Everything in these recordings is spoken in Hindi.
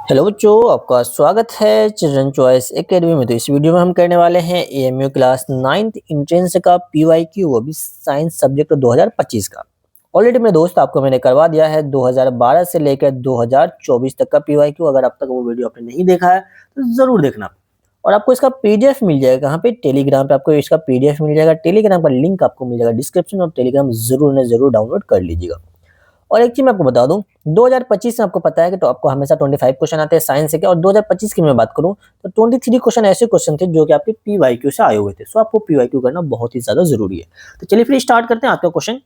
हेलो बच्चों, आपका स्वागत है चिल्ड्रन चॉइस एकेडमी में। तो इस वीडियो में हम करने वाले हैं एएमयू क्लास 9th इंट्रेंस का पीवाईक्यू, वो भी साइंस सब्जेक्ट 2025 का। ऑलरेडी मेरे दोस्त आपको मैंने करवा दिया है 2012 से लेकर 2024 तक का पीवाईक्यू। अगर अब तक वो वीडियो आपने नहीं देखा है तो जरूर देखना। और आपको इसका पीडीएफ मिल जाएगा कहाँ पे, टेलीग्राम पे आपको इसका पीडीएफ मिल जाएगा। टेलीग्राम का लिंक आपको मिल जाएगा डिस्क्रिप्शन, और टेलीग्राम जरूर डाउनलोड कर लीजिएगा। और एक चीज मैं आपको बता दूं, 2025 में आपको पता है कि तो आपको हमेशा 25 क्वेश्चन आते हैं साइंस से के, और 2025 की मैं बात करूं तो 23 क्वेश्चन ऐसे क्वेश्चन थे जो कि आपके पीवाईक्यू से आए हुए थे। सो आपको पीवाईक्यू करना बहुत ही ज्यादा जरूरी है। तो चलिए फिर स्टार्ट करते हैं आपका क्वेश्चन।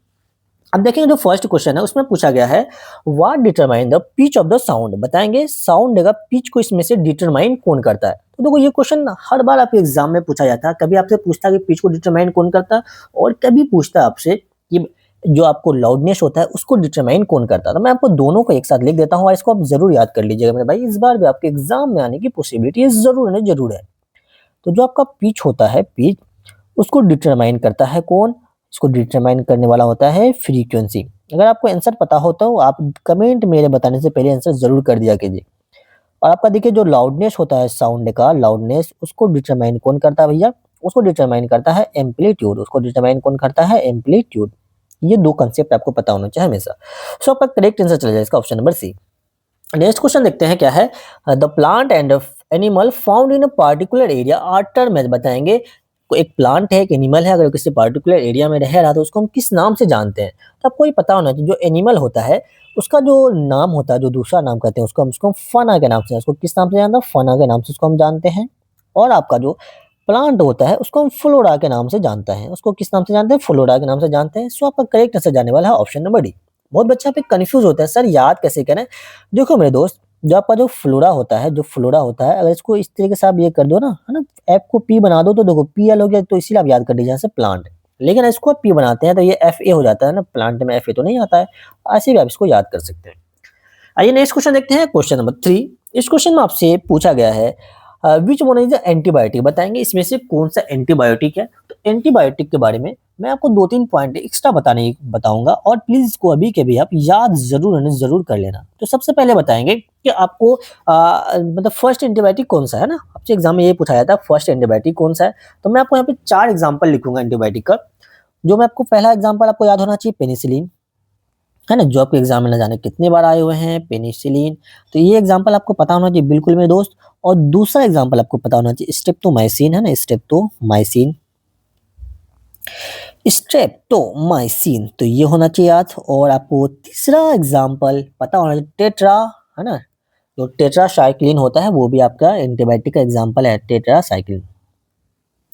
अब देखेंगे जो फर्स्ट क्वेश्चन है उसमें पूछा गया है what determine the pitch of the sound. बताएंगे साउंड का पिच को इसमें से डिटरमाइन कौन करता है। तो देखो ये क्वेश्चन हर बार आपके एग्जाम में पूछा जाता है। कभी आपसे पूछता है कि पिच को डिटरमाइन कौन करता है, और कभी पूछता है आपसे कि जो आपको लाउडनेस होता है उसको डिटरमाइन कौन करता है। तो मैं आपको दोनों को एक साथ लिख देता हूँ और इसको आप जरूर याद कर लीजिएगा मेरे भाई। इस बार भी आपके एग्जाम में आने की पॉसिबिलिटी जरूर है। तो जो आपका पिच होता है, पिच उसको डिटरमाइन करता है कौन? इसको डिटरमाइन करने वाला होता है फ्रीक्वेंसी। अगर आपको आंसर पता हो तो आप कमेंट मेरे बताने से पहले आंसर जरूर कर दिया कीजिए। और आपका देखिए जो लाउडनेस होता है साउंड का, लाउडनेस उसको डिटरमाइन कौन करता है भैया? उसको डिटरमाइन करता है एम्पलीट्यूड। उसको डिटरमाइन कौन करता है? एम्पलीट्यूड। ये दो कंसेप्ट आपको पता होना चाहिए हमेशा। सो आपका करेक्ट आंसर चला जाएगा इसका option number C. Next question देखते हैं क्या है। The plant and animal found in a particular area are termed. बताएंगे एक प्लांट है, एक एनिमल है, अगर किसी पार्टिकुलर एरिया में रह रहा तो उसको हम किस नाम से जानते हैं। तो आपको ये पता होना चाहिए जो एनिमल होता है उसका जो नाम होता है, जो दूसरा नाम कहते हैं उसको हम फना के नाम से, उसको किस नाम से जानते हैं? फना के नाम से उसको हम जानते हैं। और आपका जो प्लांट होता है उसको हम फ्लोरा के नाम से जानते हैं। उसको किस नाम से जानते हैं? फ्लोरा के नाम से जानते हैं। सो आपका करेक्ट आंसर जाने वाला है ऑप्शन नंबर डी। बहुत बच्चा पे कंफ्यूज होता है, सर याद कैसे करें। देखो मेरे दोस्त, जो आपका जो फ्लोरा होता है, जो फ्लोरा होता है, अगर इसको इस तरीके से आप ये कर दो ना, है ना, एफ को पी बना दो तो देखो पी एल हो गया, तो इसीलिए आप याद कर लीजिए जैसे प्लांट। लेकिन इसको आप पी बनाते हैं तो ये एफ ए हो जाता है ना, प्लांट में एफ ए तो नहीं आता है। ऐसे भी आप इसको याद कर सकते हैं। आइए नेक्स्ट क्वेश्चन देखते हैं, क्वेश्चन नंबर 3। इस क्वेश्चन में आपसे पूछा गया है which one is the antibiotic. बताएंगे इसमें से कौन सा एंटीबायोटिक है। तो एंटीबायोटिक के बारे में मैं आपको 2-3 पॉइंट एक्स्ट्रा बताऊंगा, और प्लीज इसको अभी के भी आप याद जरूर कर लेना। तो सबसे पहले बताएंगे कि आपको मतलब फर्स्ट एंटीबायोटिक कौन सा है ना, आपसे एग्जाम में ये पूछा जाता है फर्स्ट एंटीबायोटिक कौन सा है। तो मैं आपको यहाँ पे 4 एग्जाम्पल लिखूंगा एंटीबायोटिक का। जो मैं आपको पहला एग्जाम्पल आपको याद होना चाहिए पेनिसिलिन, है ना, जो आपके एग्जाम में न जाने कितने बार आए हुए हैं, पेनिसिलिन। तो ये एग्जांपल आपको पता होना चाहिए बिल्कुल मेरे दोस्त। और दूसरा एग्जांपल आपको पता होना चाहिए स्ट्रेप्टोमाइसिन, है ना, स्ट्रेप्टोमाइसिन, स्ट्रेप्टोमाइसिन। तो ये होना चाहिए याद। और आपको तीसरा एग्जांपल पता होना चाहिए टेट्रा, है ना, जो टेट्रासाइक्लिन होता है वो भी आपका एंटीबायोटिक का एग्जांपल है, टेट्रासाइक्लिन।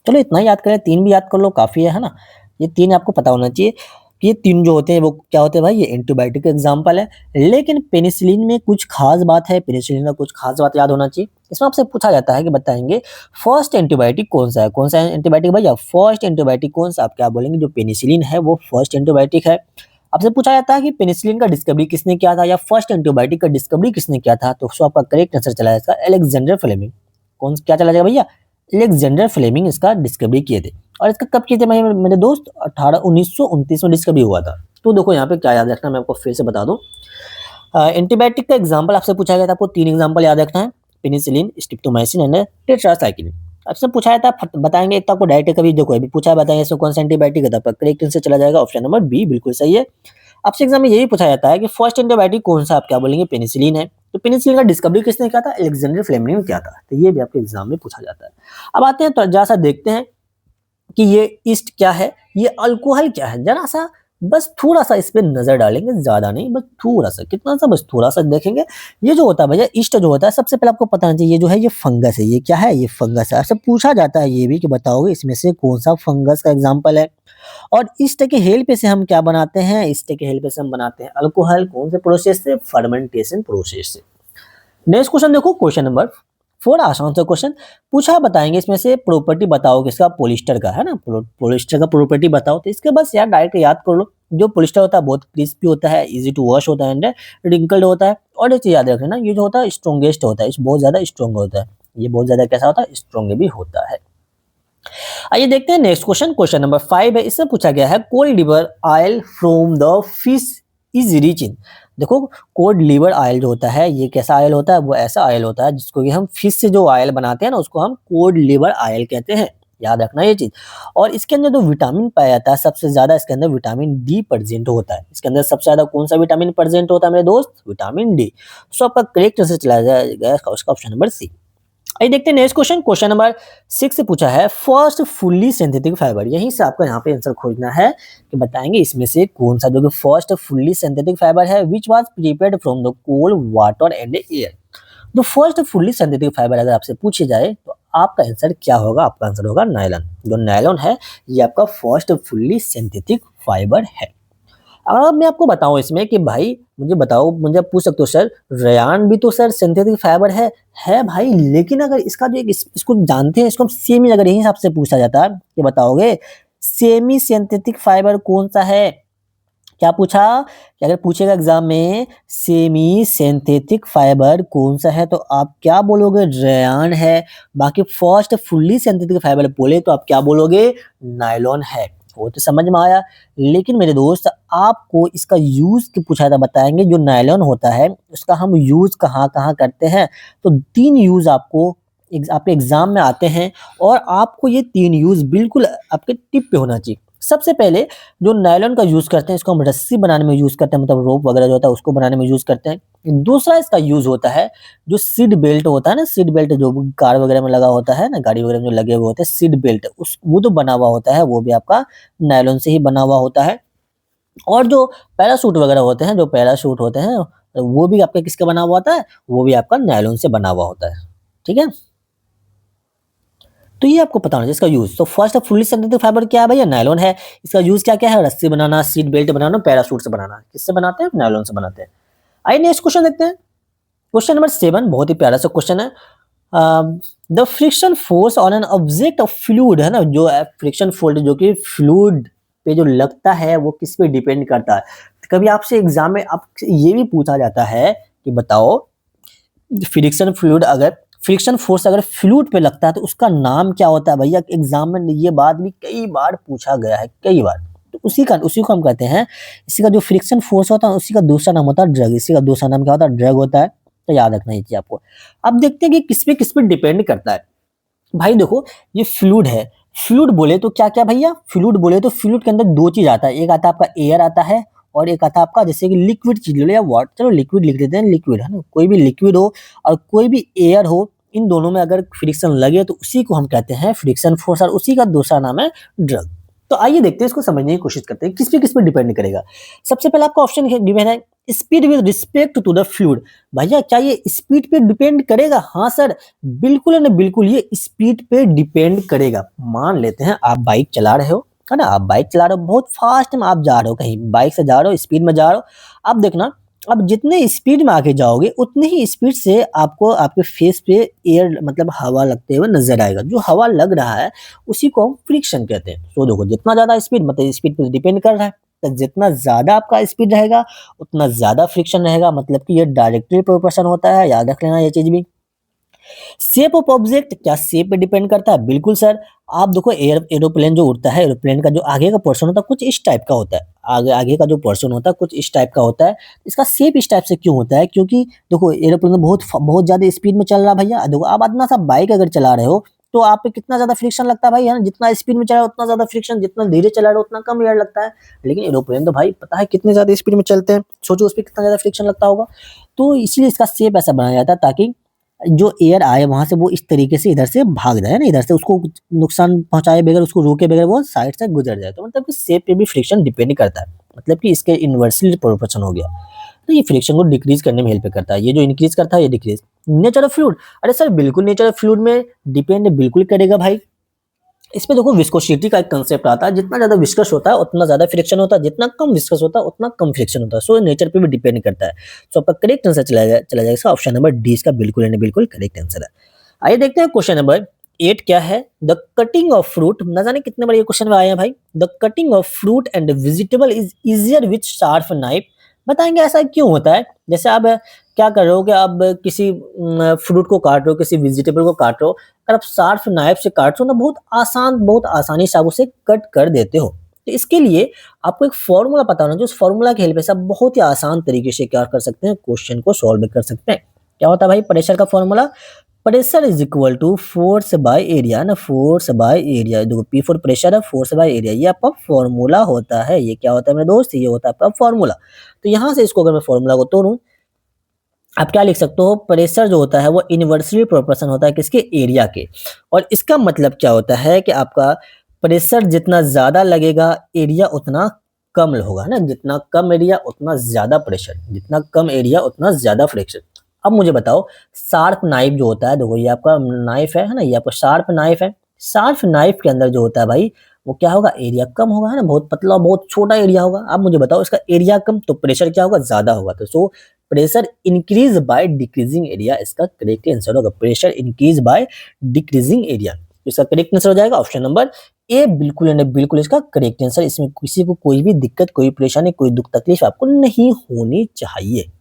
चलो इतना ही याद करें, 3 भी याद कर लो काफी है ना। ये 3 आपको पता होना चाहिए कि ये 3 जो होते हैं वो क्या होते हैं भाई, ये एंटीबायोटिक एग्जांपल है। लेकिन पेनिसिलिन में कुछ खास बात है, पेनिसिलिन का कुछ खास बात याद होना चाहिए। इसमें आपसे पूछा जाता है कि बताएंगे फर्स्ट एंटीबायोटिक कौन सा है। कौन सा एंटीबायोटिक भैया? फर्स्ट एंटीबायोटिक कौन सा? आप क्या बोलेंगे? जो पेनिसिलिन है वो फर्स्ट एंटीबायोटिक है। आपसे पूछा जाता है कि पेनिसिलिन का डिस्कवरी किसने किया था, या फर्स्ट एंटीबायोटिक का डिस्कवरी किसने किया था। तो आपका करेक्ट आंसर चला जाएगा अलेक्जेंडर फ्लेमिंग। कौन क्या चला जाएगा भैया? अलेक्जेंडर फ्लेमिंग इसका डिस्कवरी किए थे। और इसका कब किए थे मेरे दोस्त? 1929 में डिस्कवरी हुआ था। तो देखो यहाँ पे क्या याद रखना, मैं आपको फिर से बता दूं। एंटीबायोटिक का एग्जांपल आपसे पूछा गया था, आपको 3 एग्जांपल याद रखना है, पेनिसिलिन, स्ट्रेप्टोमाइसिन एंड टेट्रासाइक्लिन। आपसे पूछा जाता है बताएंगे, एक तो आपको डायरेक्ट कभी जो कोई भी पूछा है बताएंगे इसको कौन सा एंटीबायोटिक है, तो आपका करेक्ट आंसर चला जाएगा ऑप्शन नंबर बी, बिल्कुल सही है। आपसे एग्जाम में यही पूछा जाता है कि फर्स्ट एंटीबायोटिक कौन सा, आप क्या बोलेंगे? पेनिसिलिन है। तो पेनिसिलिन का डिस्कवरी किसने किया था? अलेक्जेंडर फ्लेमिंग ने किया था। तो ये भी आपके एग्जाम में पूछा जाता है। अब आते हैं तो जरा सा देखते हैं कि ये ईस्ट क्या है, ये अल्कोहल क्या है। जरा सा बस थोड़ा सा इस पे नजर डालेंगे, ज्यादा नहीं, बस थोड़ा सा, कितना सा, बस थोड़ा सा देखेंगे। ये जो होता है भैया ईस्ट जो होता है, सबसे पहले आपको पता होना चाहिए ये जो है ये फंगस है। ये क्या है? ये फंगस है। आपसे पूछा जाता है ये भी कि बताओगे इसमें से कौन सा फंगस का एग्जाम्पल है। और ईस्ट के हेल्प से हम क्या बनाते हैं? ईस्ट के हेल्प से हम बनाते हैं अल्कोहल। कौन से प्रोसेस से? फर्मेंटेशन प्रोसेस से। नेक्स्ट क्वेश्चन देखो, क्वेश्चन नंबर 4 आसान सा क्वेश्चन पूछा। बताएंगे इसमें से प्रॉपर्टी बताओ किसका? पॉलिस्टर का, है ना, पॉलिस्टर का प्रॉपर्टी बताओ। तो इसके बस यार डायरेक्ट याद कर लो, जो पॉलिस्टर होता है बहुत क्रिस्पी होता है, इजी टू वॉश होता है एंड रिंकल्ड होता है। और एक चीज याद रखना, ये जो होता है स्ट्रॉन्गेस्ट होता है, बहुत ज्यादा स्ट्रॉन्ग होता है। ये बहुत ज्यादा कैसा होता है? स्ट्रॉन्ग भी होता है। आइए देखते हैं नेक्स्ट क्वेश्चन, क्वेश्चन नंबर 5 है। इससे पूछा गया है cold liver oil from the fish is rich in. देखो कोड लिवर ऑयल जो होता है ये कैसा ऑयल होता है, वो ऐसा ऑयल होता है जिसको कि हम फिश से जो ऑयल बनाते हैं ना उसको हम कोड लिवर ऑयल कहते हैं, याद रखना ये चीज। और इसके अंदर जो विटामिन पाया जाता है सबसे ज्यादा इसके अंदर विटामिन डी प्रेजेंट होता है। इसके अंदर सबसे ज्यादा कौन सा विटामिन प्रेजेंट होता है मेरे दोस्त, विटामिन डी। सो आपका करेक्ट आंसर चला जाएगा उसका ऑप्शन नंबर सी। आइए देखते हैं नेक्स्ट क्वेश्चन। क्वेश्चन नंबर 6 से पूछा है फर्स्ट फुल्ली सिंथेटिक फाइबर। यहीं से आपको यहाँ पे आंसर खोजना है कि बताएंगे इसमें से कौन सा जो कि फर्स्ट फुल्ली सिंथेटिक फाइबर है which was prepared from the coal water and air. जो फर्स्ट फुल्ली सिंथेटिक फाइबर अगर आपसे पूछी जाए तो आपका आंसर क्या होगा, आपका आंसर होगा नायलॉन। जो नायलॉन है ये आपका फर्स्ट फुल्ली सिंथेटिक फाइबर है। अब मैं आपको बताऊं इसमें कि भाई मुझे बताओ, मुझे आप पूछ सकते हो सर रेयान भी तो सर सिंथेटिक फाइबर है भाई, लेकिन अगर इसका जो एक इसको जानते हैं, इसको हम सेमी, अगर यही हिसाब से पूछा जाता कि बताओगे सेमी सिंथेटिक फाइबर कौन सा है, क्या पूछा कि अगर पूछेगा एग्जाम में सेमी सिंथेटिक फाइबर कौन सा है तो आप क्या बोलोगे, रेयान है। बाकी फर्स्ट फुल्ली सिंथेटिक फाइबर बोले तो आप क्या बोलोगे, नायलॉन है। वो तो समझ में आया। लेकिन मेरे दोस्त आपको इसका यूज पूछा था, बताएंगे जो नायलॉन होता है उसका हम यूज कहाँ कहाँ करते हैं। तो 3 यूज आपको आपके एग्जाम में आते हैं और आपको ये 3 यूज बिल्कुल आपके टिप पे होना चाहिए। सबसे पहले जो नायलॉन का यूज करते हैं इसको हम रस्सी बनाने में यूज करते हैं, मतलब रोप वगैरह जो होता है उसको बनाने में यूज करते हैं। दूसरा इसका यूज होता है जो सीट बेल्ट होता है ना, सीट बेल्ट जो कार वगैरह में लगा होता है ना, गाड़ी वगैरह में जो लगे हुए होते हैं सीट बेल्ट, उस वो जो बना हुआ होता है वो भी आपका नायलॉन से ही बना हुआ होता है। और जो पैराशूट वगैरह होते हैं, जो पैराशूट होते हैं वो भी आपका किसका बना हुआ होता है, वो भी आपका नायलॉन से बना हुआ होता है। ठीक है, तो ये आपको पता होना चाहिए इसका यूज। तो फर्स्ट फुल्ली सिंथेटिक फाइबर क्या है भैया, नायलॉन है। इसका यूज क्या क्या है, रस्सी बनाना, सीट बेल्ट बनाना, पैराशूट से बनाना। किससे बनाते हैं, नायलॉन से बनाते हैं। आइए नेक्स्ट क्वेश्चन देखते हैं। क्वेश्चन नंबर 7 बहुत ही प्यारा सा क्वेश्चन है। The friction force on an object of fluid है ना, जो फ्रिक्शन फोर्स जो कि फ्लूइड पे जो लगता है वो किस पे डिपेंड करता है। कभी आपसे एग्जाम में आप ये भी पूछा जाता है कि बताओ फ्रिक्शन फोर्स अगर फ्लूइड पे लगता है तो उसका नाम क्या होता है भैया। एग्जाम में ये बात भी कई बार पूछा गया है, कई बार। तो उसी को हम कहते हैं, इसी का जो फ्रिक्शन फोर्स होता है उसी का दूसरा नाम होता है ड्रैग। इसी का दूसरा नाम क्या होता है, ड्रैग होता है। तो याद रखना ये चीज आपको। अब देखते हैं कि किस पे डिपेंड करता है। भाई देखो ये फ्लूइड है, फ्लूइड बोले तो क्या क्या भैया, फ्लूइड बोले तो फ्लूइड के अंदर 2 चीज आता है, एक आता है आपका एयर आता है और एक आता है आपका जैसे कि लिक्विड चीज ले लो या वाटर, चलो लिक्विड लिख देते हैं, लिक्विड है ना, कोई भी लिक्विड हो और कोई भी एयर हो, इन दोनों में अगर फ्रिक्शन लगे तो उसी को हम कहते हैं फ्रिक्शन फोर्स और उसी का दूसरा नाम है ड्रग। तो आइए देखते हैं, इसको समझने की कोशिश करते हैं किस पे डिपेंड करेगा। सबसे पहले आपका ऑप्शन गिवन है speed with respect to the fluid. भैया क्या ये स्पीड पे डिपेंड करेगा, हाँ सर बिल्कुल है ना, बिल्कुल ये स्पीड पे डिपेंड करेगा। मान लेते हैं आप बाइक चला रहे हो, है ना, आप बाइक चला रहे हो, बहुत फास्ट में आप जा रहे हो, कहीं बाइक से जा रहे हो, स्पीड में जा रहे हो। अब देखना, अब जितने स्पीड में आगे जाओगे उतनी ही स्पीड से आपको आपके फेस पे एयर मतलब हवा लगते हुए नजर आएगा। जो हवा लग रहा है उसी को हम फ्रिक्शन कहते हैं। तो देखो जितना ज्यादा स्पीड मतलब स्पीड पे डिपेंड कर रहा है, तो जितना ज्यादा आपका स्पीड रहेगा उतना ज्यादा फ्रिक्शन रहेगा, मतलब कि ये डायरेक्टली प्रोपोर्शन होता है, याद रख लेना ये चीज भी। शेप ऑफ ऑब्जेक्ट, क्या शेप पे डिपेंड करता है, बिल्कुल सर। आप देखो एरोप्लेन जो उड़ता है, एरोप्लेन का जो आगे का पोर्शन होता है कुछ इस टाइप का होता है, आगे का जो पोर्शन होता है कुछ इस टाइप का होता है। इसका शेप इस टाइप से क्यों होता है, क्योंकि देखो एरोप्लेन बहुत ज्यादा स्पीड में चल रहा है भैया। देखो आप इतना सा बाइक अगर चला रहे हो तो आप पे कितना ज्यादा फ्रिक्शन लगता है भाई, है ना, जितना स्पीड में चला रहे हो उतना ज्यादा फ्रिक्शन, जितना धीरे चला रहे हो उतना कम एयर लगता है। लेकिन एरोप्लेन तो भाई पता है कितने ज्यादा स्पीड में चलते हैं, सोचो उस पर कितना ज्यादा फ्रिक्शन लगता होगा। तो इसलिए इसका शेप ऐसा बनाया जाता है ताकि जो एयर आए वहां से वो इस तरीके से इधर से भाग जाए ना, इधर से उसको नुकसान पहुंचाए बगैर, उसको रोके बगैर वो साइड से गुजर जाए। तो मतलब कि शेप पे भी फ्रिक्शन डिपेंड करता है, मतलब कि इसके इन्वर्सली प्रोपोर्शन हो गया। तो ये फ्रिक्शन को डिक्रीज करने में हेल्प करता है, ये जो इंक्रीज करता है ये डिक्रीज। नेचर ऑफ फ्लूइड, अरे सर बिल्कुल नेचर ऑफ फ्लूइड में डिपेंड बिल्कुल करेगा भाई। इसमें देखो विस्कोसिटी का एक कंसेप्ट आता है, जितना ज्यादा विस्कस होता है उतना ज्यादा फ्रिक्शन होता है, जितना कम विस्कस होता है उतना कम फ्रिक्शन होता है। सो नेचर पे भी डिपेंड करता है। सो आपका करेक्ट आंसर चला जाएगा ऑप्शन नंबर डी, इसका बिल्कुल एंड बिल्कुल करेक्ट आंसर है। आइए देखते हैं क्वेश्चन नंबर 8 क्या है। द कटिंग ऑफ फ्रूट, न जाने कितने बार ये क्वेश्चन में आए हैं भाई। The cutting of fruit and vegetable is easier with sharp knife. बताएंगे ऐसा क्यों होता है। जैसे आप क्या कर रहे हो कि आप किसी फ्रूट को काट रहे हो, किसी वेजिटेबल को काट रहे हो, अगर आप शार्प नाइफ से काटते हो ना बहुत आसानी से आप उसे कट कर देते हो। तो इसके लिए आपको एक फॉर्मूला पता होना चाहिए, उस फॉर्मूला की हेल्प से आप बहुत ही आसान तरीके से क्या कर सकते हैं, क्वेश्चन को सॉल्व कर सकते हैं। क्या होता है भाई प्रेशर का formula? Pressure is equal to force by area ना, फोर्स बाय एरिया। देखो पी फॉर प्रेशर है, फोर्स बाय एरिया, ये आपका फॉर्मूला होता है। ये क्या होता है मेरे दोस्त? ये होता है आपका फॉर्मूला। तो यहाँ से इसको अगर मैं फॉर्मूला को तोड़ूं, आप क्या लिख सकते हो? प्रेशर जो होता है वो इनवर्सली प्रोपोर्शन होता है किसके? एरिया के। और इसका मतलब क्या होता है कि आपका प्रेशर जितना ज्यादा लगेगा, एरिया उतना कम होगा ना। जितना कम एरिया उतना ज्यादा प्रेशर, जितना कम एरिया उतना ज्यादा प्रेशर। अब मुझे बताओ, शार्प नाइफ जो होता है, देखो ये आपका नाइफ है ना, ये आपका शार्प नाइफ है। शार्प नाइफ के अंदर जो होता है भाई, वो क्या होगा? एरिया कम होगा, है ना, बहुत पतला बहुत छोटा एरिया होगा। अब मुझे बताओ, इसका एरिया कम तो प्रेशर क्या होगा? ज्यादा होगा। तो so pressure increase by decreasing area इसका करेक्ट आंसर होगा। Pressure increase by decreasing area, इसका करेक्ट आंसर हो जाएगा ऑप्शन नंबर ए। बिल्कुल एंड बिल्कुल इसका करेक्ट आंसर। इसमें किसी को कोई भी दिक्कत, कोई परेशानी, कोई दुख तकलीफ आपको नहीं होनी चाहिए।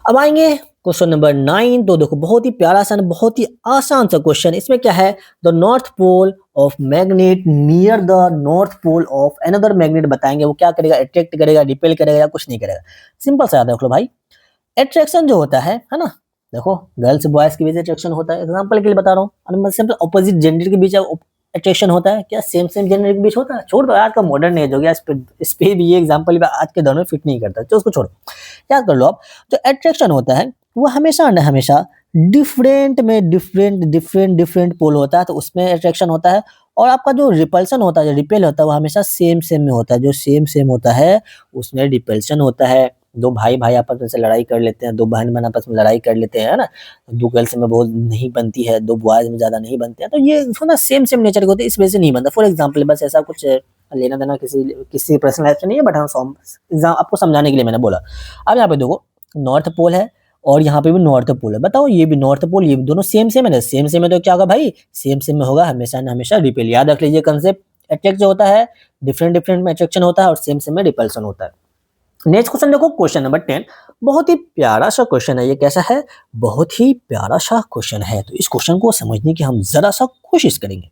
अब आएंगे क्वेश्चन नंबर 9। तो देखो बहुत ही प्यारा सा, बहुत ही आसान सा क्वेश्चन। इसमें क्या है? The north pole of magnet near the north pole of another magnet बताएंगे, वो क्या करेगा? अट्रैक्ट करेगा, रिपेल करेगा या कुछ नहीं करेगा। सिंपल सा याद रख लो भाई। अट्रैक्शन जो होता है ना, देखो गर्ल्स बॉयज के बीच अट्रैक्शन होता है, एग्जांपल के लिए बता रहा हूँ। सिंपल ऑपोजिट जेंडर के बीच अट्रैक्शन होता है, क्या सेम सेम जेंडर के बीच होता है? छोड़ दो, आज का मॉडर्न एज हो गया, इस पे भी ये एग्जांपल आज के दौर में फिट नहीं करता, तो उसको छोड़ो, याद कर लो आप। जो अट्रैक्शन होता है वो हमेशा न हमेशा डिफरेंट में डिफरेंट पोल होता है, तो उसमें अट्रैक्शन होता है। और आपका जो रिपल्सन होता है, जो रिपेल होता है, वो हमेशा सेम सेम में होता है। जो सेम सेम होता है उसमें रिपल्सन होता है। दो भाई भाई आपस में से लड़ाई कर लेते हैं, दो बहन बहन आपस में लड़ाई कर लेते हैं, है ना। दो गर्ल्स में बहुत नहीं बनती है, दो बॉयज में ज्यादा नहीं बनते हैं, तो ये ना सेम सेम नेचर के होते हैं, इस वजह से नहीं बनता। फॉर एग्जाम्पल बस ऐसा कुछ लेना देना किसी किसी पर्सनल लाइफ से नहीं है, बट हम एग्जाम आपको समझाने के लिए मैंने बोला। अब यहाँ पे देखो नॉर्थ पोल है और यहाँ पे भी नॉर्थ पोल है। बताओ ये भी नॉर्थ पोल, ये भी दोनों सेम सेम है ना। सेम सेम है तो क्या होगा भाई? सेम सेम में होगा हमेशा ना हमेशा रिपेल। याद रख लीजिए कंसेप्ट। अट्रैक्ट जो होता है डिफरेंट में अट्रैक्शन होता है और सेम सेम में रिपल्सन होता है। नेक्स्ट क्वेश्चन देखो, क्वेश्चन नंबर 10। बहुत ही प्यारा सा क्वेश्चन है ये। कैसा है? बहुत ही प्यारा सा क्वेश्चन है। तो इस क्वेश्चन को समझने की हम जरा सा कोशिश करेंगे।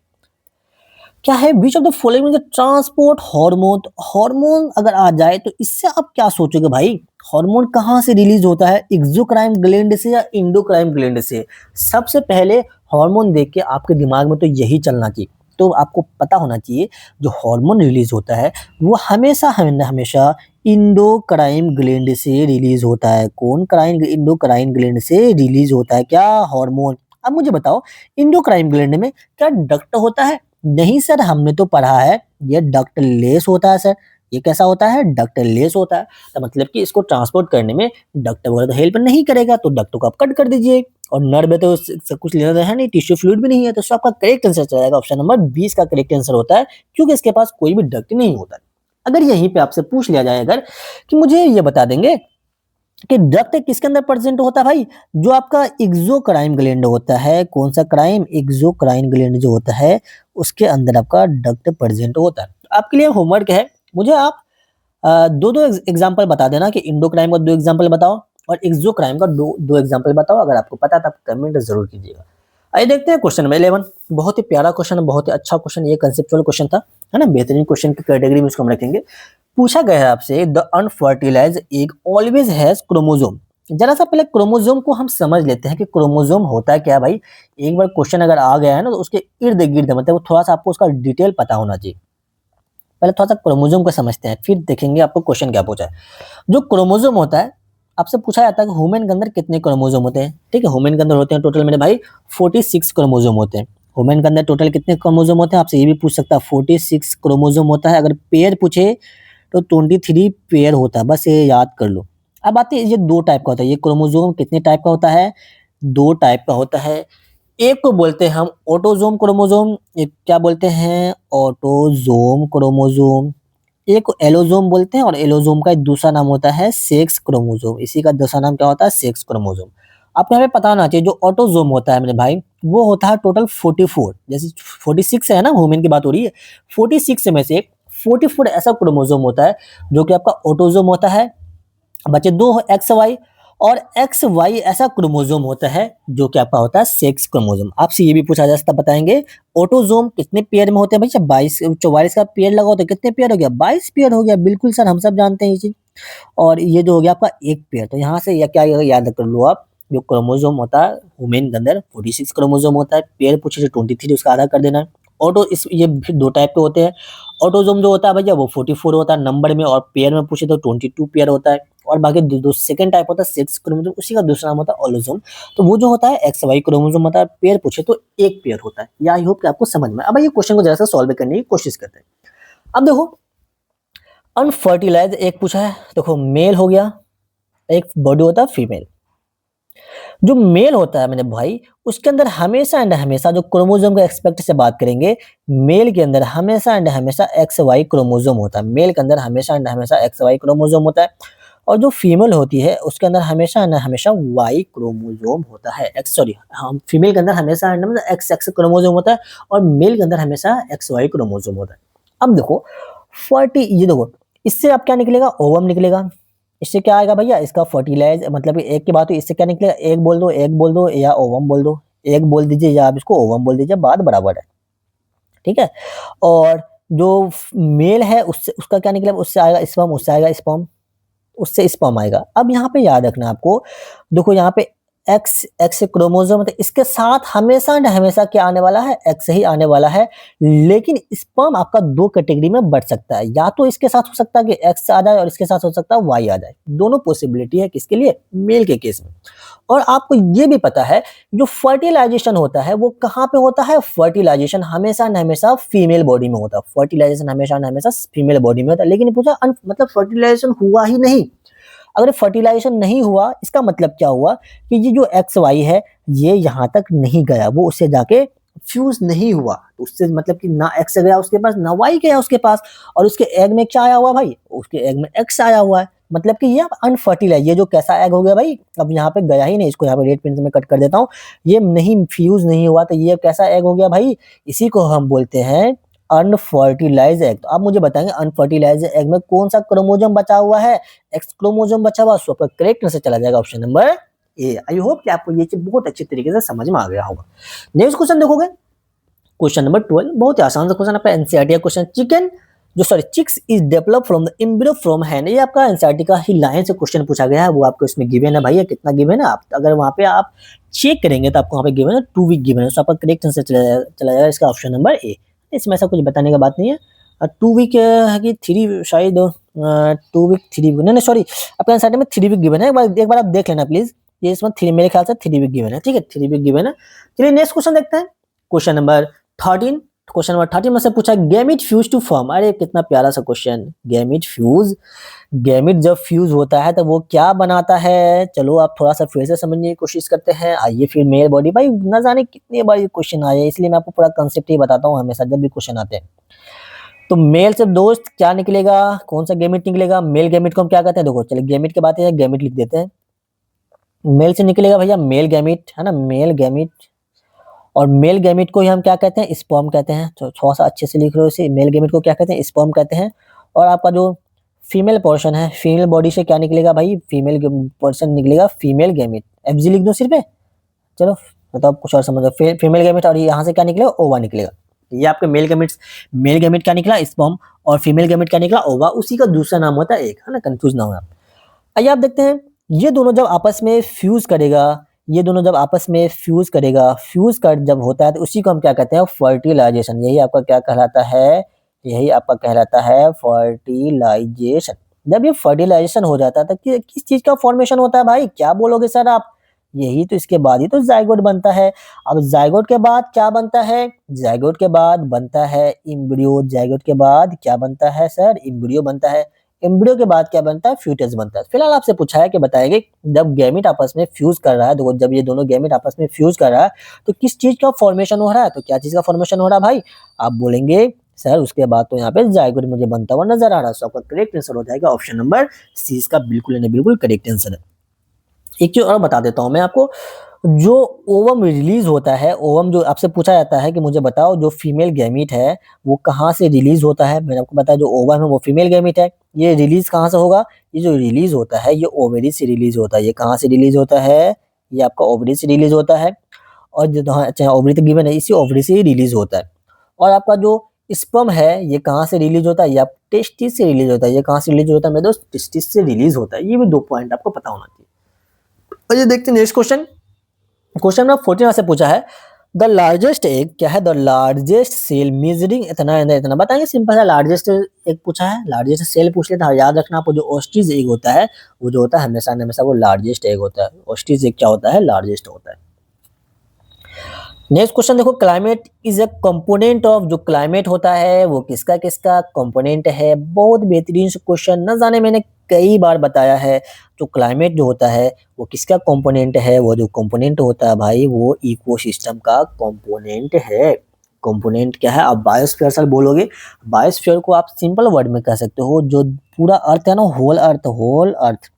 क्या है? Which of the following the transport hormone. Hormone अगर आ जाए तो इससे आप क्या सोचोगे भाई? हार्मोन कहाँ से रिलीज होता है? एक्सोक्राइन ग्लैंड से या इंडोक्राइन ग्लैंड से? सबसे पहले हार्मोन देख के आपके दिमाग में तो यही चलना चाहिए। तो आपको पता होना चाहिए जो हार्मोन रिलीज होता है वो हमेशा हमेशा इंडोक्राइन ग्लैंड से रिलीज होता है। कौन क्राइन? इंडोक्राइन ग्लैंड से रिलीज होता है क्या हार्मोन? अब मुझे बताओ, इंडोक्राइन ग्लैंड में क्या डक्ट होता है? नहीं सर, हमने तो पढ़ा है ये डक्ट लेस होता है सर। ये कैसा होता है? डक्ट लेस होता है। तो मतलब कि इसको ट्रांसपोर्ट करने में डक्ट वगैरह तो हेल्प नहीं करेगा, तो डक्ट को आप कट कर दीजिए। और नर्व में तो सब कुछ लेना है नहीं, टिश्यू फ्लूइड भी नहीं है, तो इसका आपका करेक्ट आंसर चलेगा ऑप्शन नंबर 20 का करेक्ट आंसर होता है, क्योंकि इसके पास कोई भी डक्ट नहीं होता। अगर यहीं पे आपसे पूछ लिया जाए अगर कि मुझे ये बता देंगे कि डक्ट किसके अंदर प्रेजेंट होता है भाई? जो आपका एक्सोक्राइन ग्लैंड होता है। कौन सा क्राइन? एक्सोक्राइन ग्लैंड जो होता है उसके अंदर आपका डक्ट प्रेजेंट होता है। आपके लिए होमवर्क है, मुझे आप दो दो एग्जांपल बता देना कि इंडोक्राइन का 2 एग्जांपल बताओ और एक्सोक्राइन का दो एग्जांपल बताओ। अगर आपको पता है तो आप कमेंट जरूर कीजिएगा। आइए देखते हैं क्वेश्चन नंबर 11। बहुत ही प्यारा क्वेश्चन है, बहुत ही अच्छा क्वेश्चन, ये कंसेप्चुअल क्वेश्चन था, है ना। बेहतरीन क्वेश्चन की कैटेगरी में इसको हम रखेंगे। पूछा गया है आपसे, the unfertilised egg always has chromosome. जरा सा पहले क्रोमोसोम को हम समझ लेते हैं कि क्रोमोसोम होता है क्या भाई। एक बार क्वेश्चन अगर आ गया है ना तो उसके इर्द गिर्द मतलब थोड़ा सा आपको उसका डिटेल पता होना चाहिए। पहले थोड़ा सा क्रोमोसोम को समझते हैं, फिर देखेंगे आपको क्वेश्चन क्या पूछा है। जो क्रोमोसोम होता है, आपसे पूछा जाता है कि ह्यूमन के अंदर कितने क्रोमोसोम होते हैं। ठीक है, ह्यूमन के अंदर होते हैं टोटल मेरे भाई 46 क्रोमोसोम होते हैं। ह्यूमन के अंदर टोटल कितने क्रोमोसोम होते हैं? आपसे ये भी पूछ सकता है। 46 क्रोमोसोम होता है। अगर पेयर पूछे तो 23 पेयर होता है, बस ये याद कर लो। अब आती है, ये 2 टाइप का होता है। ये क्रोमोसोम कितने टाइप का होता है? 2 टाइप का होता है। एक को बोलते हैं हम ऑटोसोम क्रोमोसोम, एक क्या बोलते हैं? Autosome chromosome. एक को एलोसोम बोलते हैं और एलोसोम का एक दूसरा नाम होता है सेक्स क्रोमोसोम। इसी का दूसरा नाम क्या होता है? Sex chromosome. आपको यहाँ पे पता होना चाहिए जो ऑटोसोम होता है मेरे भाई वो होता है टोटल 44। जैसे 46 है ना, ह्यूमन की बात हो रही है, 46 में से 44 ऐसा क्रोमोसोम होता है जो कि आपका ऑटोसोम होता है। बचे 2 एक्स वाई और एक्स वाई ऐसा क्रोमोसोम होता है जो कि आपका होता है सेक्स क्रोमोसोम। आपसे ये भी पूछा जा सकता है, बताएंगे ऑटोजोम कितने पेयर में होते हैं भाई? 22 44 का पेयर लगाओ तो कितने पेयर हो गया? 22 पेयर हो गया। बिल्कुल सर, हम सब जानते हैं ये चीज। और ये जो हो गया आपका एक पेयर, तो यहाँ से या क्या याद कर लो आप, जो क्रोमोसोम होता है वुमेन के अंदर 46 क्रोमोसोम होता है, पेयर पूछे तो 23 उसका आधा कर देना है। ऑटो इस ये फिर दो टाइप के होते हैं। ऑटोजोम जो होता है भैया वो 44 होता है नंबर में, और पेयर में पूछे तो 22 पेयर होता है। और बाकी दो सेकंड टाइप होता है सेक्स क्रोमोसोम, उसी का दूसरा नाम होता है ऑलोसोम। तो वो जो होता है एक्स वाई क्रोमोसोम होता है, पेयर पूछे तो एक पेयर होता है। या आई होप कि आपको समझ में। अब ये क्वेश्चन को जरा सा सॉल्व करने की कोशिश करते हैं। अब देखो, अनफर्टिलाइज एक पूछा है, देखो मेल हो गया, एक बॉडी होता है फीमेल। जो मेल होता है मेरे भाई, उसके अंदर हमेशा एंड हमेशा जो क्रोमोसोम के एक्सपेक्ट से बात करेंगे, मेल के अंदर हमेशा एंड हमेशा एक्स वाई क्रोमोसोम होता है। मेल के अंदर हमेशा एंड हमेशा एक्स वाई क्रोमोसोम होता है। और जो फीमेल होती है उसके अंदर हमेशा एंड हमेशा वाई क्रोमोसोम होता है। एक्स सॉरी, हम फीमेल के अंदर हमेशा एंड हमेशा एक्स एक्स क्रोमोसोम होता है, और मेल के अंदर हमेशा एक्स वाई क्रोमोसोम होता है। अब देखो 40, ये देखो, इससे अब क्या निकलेगा? ओवम निकलेगा। इससे क्या आएगा भैया? इसका फर्टिलाइज, मतलब एक की बात हुई, इससे क्या निकलेगा? एक बोल दो या ओवम बोल दो। एक बोल दीजिए या आप इसको ओवम बोल दीजिए, बात बराबर है। ठीक है। और जो मेल है उससे उसका क्या निकलेगा? उससे आएगा स्पर्म, उससे आएगा स्पर्म, उससे स्पर्म आएगा। अब यहाँ पे याद रखना आपको, देखो यहाँ पे एक्स एक्स क्रोमोसोम, मतलब इसके साथ हमेशा न हमेशा क्या आने वाला है? एक्स ही आने वाला है। लेकिन स्पर्म आपका दो कैटेगरी में बढ़ सकता है, या तो इसके साथ हो सकता है कि एक्स आ जाए, और इसके साथ हो सकता है वाई आ जाए। दोनों पॉसिबिलिटी है किसके लिए? मेल के केस में। और आपको ये भी पता है, जो फर्टिलाइजेशन होता है वो कहाँ पे होता है? फर्टिलाइजेशन हमेशा न हमेशा फीमेल बॉडी में होता है। फर्टिलाइजेशन हमेशा न हमेशा फीमेल बॉडी में होता है। लेकिन पूछा मतलब फर्टिलाइजेशन हुआ ही नहीं। अगर फर्टिलाइजेशन नहीं हुआ, इसका मतलब क्या हुआ कि ये जो एक्स वाई है ये यहाँ तक नहीं गया, वो उससे जाके फ्यूज नहीं हुआ। तो उससे मतलब कि ना एक्स गया उसके पास, ना वाई गया उसके पास। और उसके एग में क्या आया हुआ भाई? उसके एग में एक्स आया हुआ है। मतलब कि ये अनफर्टिल है। ये जो कैसा एग हो गया भाई? अब यहाँ पे गया ही नहीं। इसको यहाँ पे रेड पेन से मैं कट कर देता हूँ। ये नहीं फ्यूज नहीं हुआ, तो ये कैसा एग हो गया भाई? इसी को हम बोलते हैं अनफर्टिलाइज एग। तो आप मुझे बताएंगे अनफर्टिलाइज एग में कौन सा क्रोमोसोम बचा हुआ है? एक्स क्रोमोसोम बचा हुआ। सो आपका करेक्ट आंसर चला जाएगा option number A. I hope कि आपको ये चीज बहुत अच्छी तरीके से समझ में आ गया होगा। नेक्स्ट क्वेश्चन देखोगे, क्वेश्चन नंबर 12, बहुत ही आसान सा क्वेश्चन, आपका एनसीईआरटी का क्वेश्चन। चिकन जो sorry chicks is develop from the embryo from hen. ये आपका एनसीईआरटी का ही लाइन से क्वेश्चन पूछा गया है, वो आपको इसमें गिवन है भैया। कितना गिवन है? आप अगर वहां पे आप चेक करेंगे तो आपको वहां पे गिवन है 2 वीक गिवन है। तो आपका करेक्ट आंसर चला जाएगा इसका ऑप्शन नंबर ए। इसमें ऐसा कुछ बताने का बात नहीं है। 2 वीक है कि 3 शायद 2 वीक 3 वीक, नहीं सॉरी, आपका एनसीईआरटी में 3 वीक गिवन है। एक बार आप देख लेना प्लीज। ये इसमें 3 मेरे ख्याल से 3 वीक गिवन है। ठीक है, 3 वीक गिवन है। चलिए नेक्स्ट क्वेश्चन देखते हैं, क्वेश्चन नंबर 13। क्वेश्चन नंबर 13 में से पूछा गैमिट फ्यूज टू फॉर्म। अरे कितना प्यारा सा क्वेश्चन, गैमिट फ्यूज। गैमिट जब फ्यूज होता है तो वो क्या बनाता है? चलो आप थोड़ा सा फिर से समझने की कोशिश करते हैं। आइए फिर मेल बॉडी, भाई न जाने कितनी बार ये क्वेश्चन आए, इसलिए मैं आपको पूरा कंसेप्ट ही बताता हूँ हमेशा जब भी क्वेश्चन आते हैं। तो मेल से दोस्त क्या निकलेगा? कौन सा गैमिट निकलेगा? मेल गैमिट को हम क्या कहते हैं? देखो चलिए गैमिट के बात है, गैमिट लिख देते हैं। मेल से निकलेगा भैया मेल गैमिट, है ना, मेल गैमिट। और मेल गैमिट को ही हम क्या कहते हैं? स्पर्म कहते हैं। तो थोड़ा सा अच्छे से लिख लो इसे। मेल गैमिट को क्या कहते हैं? स्पर्म कहते हैं। और आपका जो फीमेल पोर्शन है, फीमेल बॉडी से क्या निकलेगा भाई? फीमेल पोर्शन निकलेगा फीमेल गैमिट। एफजी लिख दो सिर्फ पे। चलो बताओ कुछ और समझो। फीमेल गैमिट, और यहाँ से क्या निकलेगा? ओवा निकलेगा। ये आपके मेल गैमिट क्या निकला? स्पर्म। और फीमेल गैमिट क्या निकला? ओवा। उसी का दूसरा नाम होता है एक, है ना, कंफ्यूज ना हो आप। आइए आप देखते हैं, ये दोनों जब आपस में फ्यूज करेगा, ये दोनों जब आपस में फ्यूज करेगा, फ्यूज कर जब होता है तो उसी को हम क्या कहते हैं? फर्टिलाइजेशन। यही आपका क्या कहलाता है? यही आपका कहलाता है फर्टिलाइजेशन। जब ये फर्टिलाइजेशन हो जाता है तो किस चीज का फॉर्मेशन होता है भाई? क्या बोलोगे सर आप? यही तो, इसके बाद ही तो जाइगोट बनता है। अब जाइगोट के बाद क्या बनता है? जाइगोट के बाद बनता है एम्ब्रियो। जाइगोट के बाद क्या बनता है सर? एम्ब्रियो बनता है। एम्ब्रियो के बाद क्या बनता है? फ्यूटस बनता है। फिलहाल आपसे पूछा है कि बताएंगे जब गैमेट आपस में फ्यूज कर रहा है, देखो जब ये दोनों गैमेट आपस में फ्यूज कर रहा है तो किस चीज का फॉर्मेशन हो रहा है? तो क्या चीज का फॉर्मेशन हो रहा है भाई? आप बोलेंगे सर उसके बाद तो यहाँ पे जाइगोट मुझे बनता हुआ नजर आ रहा है। सो आपका करेक्ट आंसर हो जाएगा ऑप्शन नंबर सी। इसका बिल्कुल नहीं बिल्कुल करेक्ट आंसर है। एक चीज और बता देता हूं मैं आपको, जो ओवम रिलीज होता है, ओवम जो आपसे पूछा जाता है कि मुझे बताओ जो फीमेल गैमीट है वो कहाँ से रिलीज होता है? मैंने आपको बताया जो ओवम है वो फीमेल गैमीट है। ये रिलीज कहाँ से होगा? ये जो रिलीज होता है ये ओवरी से रिलीज होता है। ये कहाँ से रिलीज होता है? ये आपका ओवरी से रिलीज होता है। और जो अच्छा ओवरी तो गिवन है, इसी ओवरी से ही रिलीज होता है। और आपका जो स्पर्म है ये कहाँ से रिलीज होता है? ये आप टेस्टिस से रिलीज होता है। ये कहाँ से रिलीज होता है मेरे दोस्त? टेस्टिस से रिलीज होता है। ये भी 2 पॉइंट आपको पता होना चाहिए। और ये देखते हैं नेक्स्ट क्वेश्चन। क्वेश्चन नंबर 14 से पूछा है द लार्जेस्ट एग क्या है? द लार्जेस्ट सेल मेजरिंग इतना इतना बताएंगे। सिंपल है, लार्जेस्ट एग पूछा है, लार्जेस्ट सेल पूछ लेता है। याद रखना आपको जो ऑस्ट्रिच एग होता है वो जो होता है हमेशा हमेशा वो लार्जेस्ट एग होता है। ऑस्ट्रिच एग क्या होता है? लार्जेस्ट होता है। नेक्स्ट क्वेश्चन देखो, climate is a component of. जो क्लाइमेट होता है वो किसका किसका कंपोनेंट है? बहुत बेहतरीन क्वेश्चन, न जाने मैंने कई बार बताया है। जो क्लाइमेट जो होता है वो किसका कंपोनेंट है? वो जो कंपोनेंट होता है भाई वो इकोसिस्टम का कंपोनेंट है। कंपोनेंट क्या है? आप बायोस्फीयर सर बोलोगे। बायोस्फीयर को आप सिंपल वर्ड में कह सकते हो, जो पूरा अर्थ है ना, होल अर्थ, होल अर्थ,